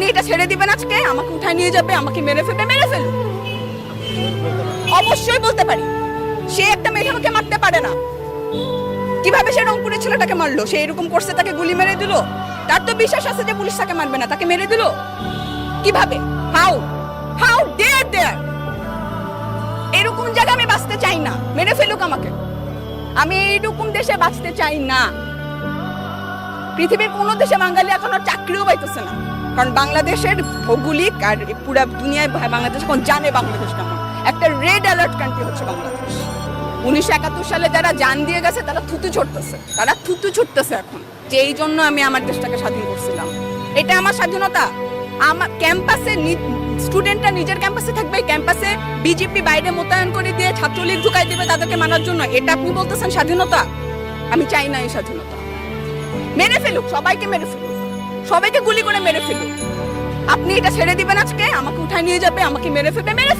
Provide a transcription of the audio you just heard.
আপনি এটা ছেড়ে দিবেন আজকে, আমাকে উঠায় নিয়ে যাবে, আমাকে মেরে ফেলবে, মেরে ফেলুন। অবশ্যই বলতে পারি। সে একটা মেধাকে মারতে পারে না, কিভাবে সে রংপুরের ছেলেটাকে মারলো? সে এরকম করছে, তাকে গুলি মেরে দিল। তার তো বিশ্বাস আছে যে পুলিশ তাকে মারবে না, তাকে মেরে দিল কিভাবে? হাউ হাউ ডেয়ার দেয়ার! এরকম জায়গা আমি বাঁচতে চাই না, মেরে ফেলুক আমাকে। আমি এইরকম দেশে বাঁচতে চাই না। পৃথিবীর কোনো দেশে বাঙালি এখন আর চাকরিও পাইতেছে না, কারণ বাংলাদেশের ভৌগোলিক আর পুরা দুনিয়ায় বাংলাদেশ এখন জানে বাংলাদেশ কেমন। একটা রেড অ্যালার্ট কান্ট্রি হচ্ছে বাংলাদেশ। 1971 সালে যারা জান দিয়ে গেছে তারা থুতু ছুটতেছে এখন, যে এই জন্য আমি আমার দেশটাকে স্বাধীন করছিলাম। এটা আমার স্বাধীনতা। আমার ক্যাম্পাসে স্টুডেন্টরা নিজের ক্যাম্পাসে থাকবে, ক্যাম্পাসে বিজেপি বাইরে মোতায়েন করে দিয়ে ছাত্রলীগ ঢুকাই দিবে তাদেরকে মানার জন্য। এটা আপনি বলতেছেন স্বাধীনতা? আমি চাই না এই স্বাধীনতা। মেরে ফেলুক, সবাইকে মেরে ফেলুক, সবাইকে গুলি করে মেরে ফেলুক। আপনি এটা ছেড়ে দিবেন আজকে, আমাকে উঠায় নিয়ে যাবে, আমাকে মেরে ফেলবে, মেরে ফেলুক।